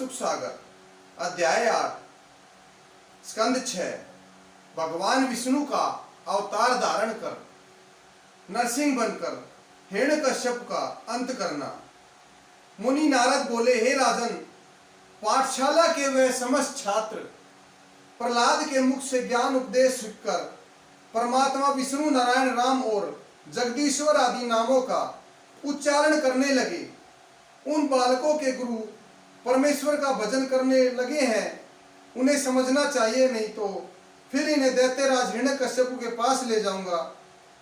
सुख सागर अध्याय 8 स्कंद 6। भगवान विष्णु का अवतार धारण कर नरसिंह बनकर हिरण्यकश्यप का अंत करना। मुनि नारद बोले, हे राजन, पाठशाला के वे समस्त छात्र प्रहलाद के मुख से ज्ञान उपदेश कर परमात्मा विष्णु, नारायण, राम और जगदीश्वर आदि नामों का उच्चारण करने लगे। उन बालकों के गुरु परमेश्वर का भजन करने लगे हैं, उन्हें समझना चाहिए, नहीं तो फिर इन्हें दैत्यराज हिरण्यकश्यप के पास ले जाऊंगा।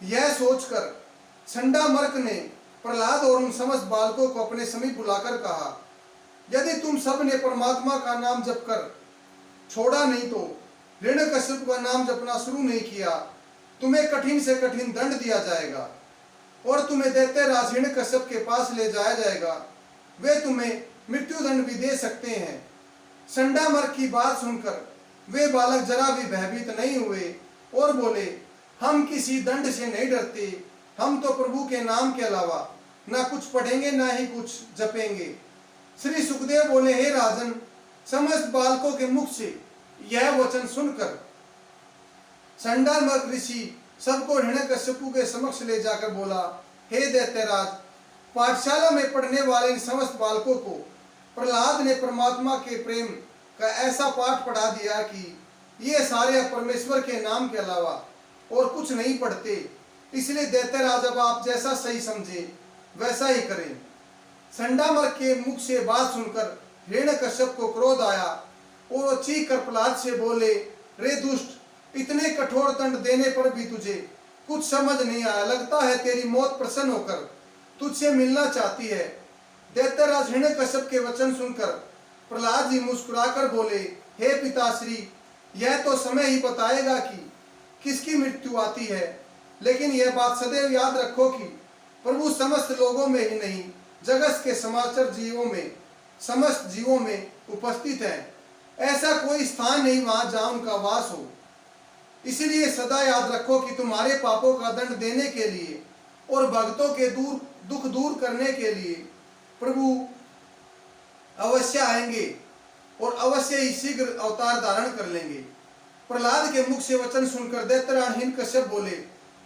यह सोचकर छंडामर्क ने प्रहलाद और उन समस्त बालकों को अपने समीप बुलाकर कहा, यदि तुम सब ने परमात्मा का नाम जप कर छोड़ा नहीं तो हिरण्यकश्यप का नाम जपना शुरू नहीं किया, तुम्हें कठिन से कठिन दंड दिया जाएगा और तुम्हें दैत्यराज हिरण्यकश्यप के पास ले जाया जाएगा। वे तुम्हें मृत्यु दंड भी दे सकते हैं। छंडामर्क की बात सुनकर वे बालक जरा भी भयभीत नहीं हुए और बोले, हम किसी दंड से नहीं डरते, हम तो प्रभु के नाम के अलावा ना कुछ पढ़ेंगे ना ही कुछ जपेंगे। श्री सुखदेव बोले, हे राजन, समस्त बालकों के मुख से यह वचन सुनकर छंडामर्क ऋषि सबको हिरण्यकश्यप के समक्ष ले जाकर बोला, हे दैत्यराज, पाठशाला में पढ़ने वाले इन समस्त बालकों को प्रहलाद ने परमात्मा के प्रेम का ऐसा पाठ पढ़ा दिया कि ये सारे परमेश्वर के नाम के अलावा और कुछ नहीं पढ़ते। इसलिए दैत्यराज, अब आप जैसा सही समझे वैसा ही करें। छंडामर्क के मुख से बात सुनकर हिरण्यकश्यप को क्रोध आया और वो चीख कर प्रहलाद से बोले, रे दुष्ट, इतने कठोर दंड देने पर भी तुझे कुछ समझ नहीं आया। लगता है तेरी मौत प्रसन्न होकर तुझसे मिलना चाहती है। दैत्यराज हिरण्यकश्यप के वचन सुनकर प्रहलाद जी मुस्कुराकर बोले, हे पिताश्री, यह तो समय ही बताएगा कि किसकी मृत्यु आती है, लेकिन यह बात सदैव याद रखो कि प्रभु समस्त लोगों में ही नहीं, जगत के समाचार जीवों में, समस्त जीवों में उपस्थित है। ऐसा कोई स्थान नहीं वहां जहां उनका वास हो। इसलिए सदा याद रखो कि तुम्हारे पापों का दंड देने के लिए और भक्तों के दुख दूर करने के लिए प्रभु अवश्य आएंगे और अवश्य ही शीघ्र अवतार धारण कर लेंगे। प्रहलाद के मुख से वचन सुनकर दैत्यराज हिरण्यकश्यप बोले,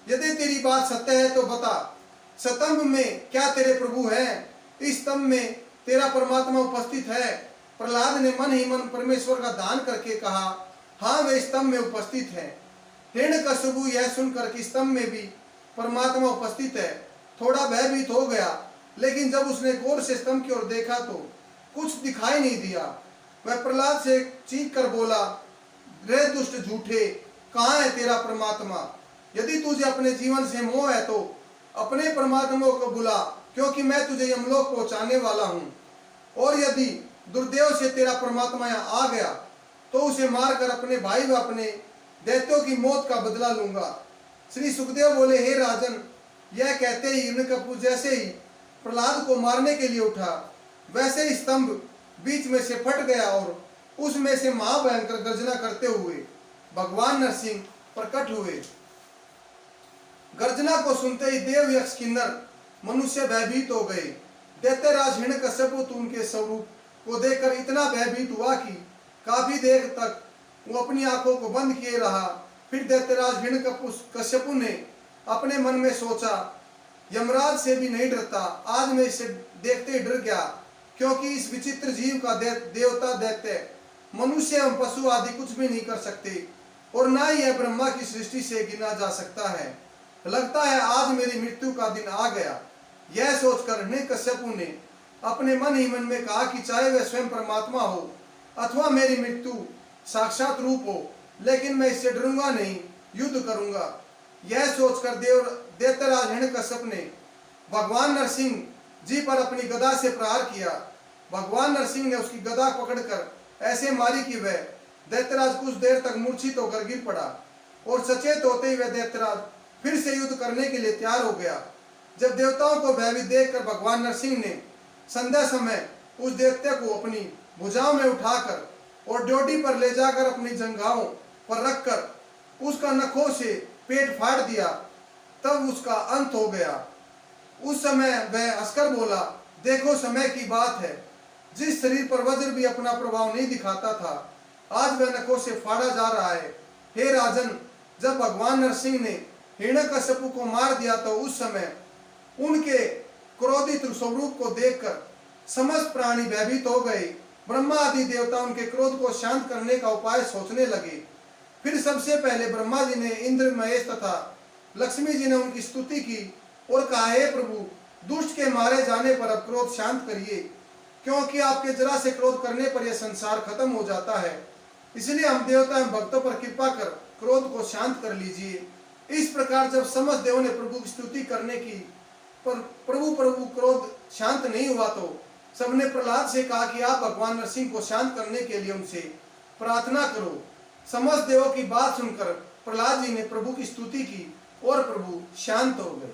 यदि तेरी बात सत्य है तो बता, स्तंभ में क्या तेरे प्रभु हैं? इस स्तंभ में तेरा परमात्मा उपस्थित है? प्रहलाद ने मन ही मन परमेश्वर का दान करके कहा, हाँ, वे स्तंभ में उपस्थित है। हिरण्यकश्यप यह सुनकर कि स्तंभ में भी परमात्मा उपस्थित है, थोड़ा भयभीत हो गया, लेकिन जब उसने गौर से स्तंभ की ओर देखा तो कुछ दिखाई नहीं दिया। वह प्रहलाद से चीख कर बोला, रे दुष्ट झूठे, कहाँ है तेरा परमात्मा? यदि तुझे अपने जीवन से मोह है तो अपने परमात्मा को बुला, क्योंकि मैं तुझे यमलोक पहुंचाने वाला हूँ। और यदि दुर्देव से तेरा परमात्मा यहाँ आ गया तो उसे मारकर अपने भाई व अपने दैत्यों की मौत का बदला लूंगा। श्री सुखदेव बोले, हे राजन, यह कहते ही हिरण्यकश्यप जैसे ही प्रहलाद को मारने के लिए उठा, वैसे ही स्तंभ बीच में से फट गया और उसमें से महाभयंकर गर्जना करते हुए भगवान नरसिंह प्रकट हुए। गर्जना को सुनते ही देव, यक्ष, किन्नर, मनुष्य भयभीत हो गए। दैत्यराज हिरण्यकश्यप उनके स्वरूप को देखकर इतना भयभीत हुआ कि काफी देर तक वो अपनी आंखों को बंद किए रहा। फिर दैत्यराज हिरण्यकश्यप ने अपने मन में सोचा, यमराज से भी नहीं डरता, आज मैं इसे देखते ही डर गया, क्योंकि इस विचित्र जीव का देवता दैत्य मनुष्य एवं पशु आदि कुछ भी नहीं कर सकते और ना ही यह ब्रह्मा की सृष्टि से गिना जा सकता है। लगता है आज मेरी मृत्यु का दिन आ गया। यह सोचकर हिरण्यकश्यप ने अपने मन ही मन में कहा कि चाहे वह स्वयं परमात्मा हो अथवा मेरी मृत्यु साक्षात रूप हो, लेकिन मैं इससे डरूंगा नहीं, युद्ध करूंगा। यह सोचकर दैत्यराज हिरण्यकश्यप ने भगवान नरसिंह जी पर अपनी गदा से प्रहार किया। भगवान नरसिंह ने उसकी गदा पकड़कर ऐसे मारी कि वह दैत्यराज कुछ देर तक मूर्छित होकर गिर पड़ा और सचेत होते ही वह दैत्यराज फिर से युद्ध करने के लिए तैयार हो गया। जब देवताओं को भयभीत देखकर भगवान नरसिंह ने संध्या समय उस दैत्य को अपनी भुजाओं में उठाकर और ड्योढ़ी पर ले जाकर अपनी जंघाओं पर रखकर उसका नखों से पेट फाड़ दिया, तब उसका अंत हो गया। उस समय वह हंसकर बोला, देखो समय की बात है, जिस शरीर पर वज्र भी अपना प्रभाव नहीं दिखाता था, आज वह नखों से फाड़ा जा रहा है। हे राजन, जब भगवान नरसिंह ने हिरण्यकश्यप को मार दिया तो उस समय उनके क्रोधित स्वरूप को देखकर समस्त प्राणी भयभीत हो गए। ब्रह्मा आदि देवता उनके क्रोध को शांत करने का उपाय सोचने लगे। फिर सबसे पहले ब्रह्मा जी ने इंद्र, महेश तथा लक्ष्मी जी ने उनकी स्तुति की और कहा, हे प्रभु, दुष्ट के मारे जाने पर अब क्रोध शांत करिए, क्योंकि आपके जरा से क्रोध करने पर यह संसार खत्म हो जाता है। इसलिए हम देवता एवं भक्तों पर कृपा कर क्रोध को शांत कर लीजिए। इस प्रकार जब समस्त देवों ने प्रभु की स्तुति करने की पर प्रभु क्रोध शांत नहीं हुआ तो सबने प्रहलाद से कहा कि आप भगवान नरसिंह को शांत करने के लिए उनसे प्रार्थना करो। समस्त देवों की बात सुनकर प्रहलाद जी ने प्रभु की स्तुति की और प्रभु शांत हो गए।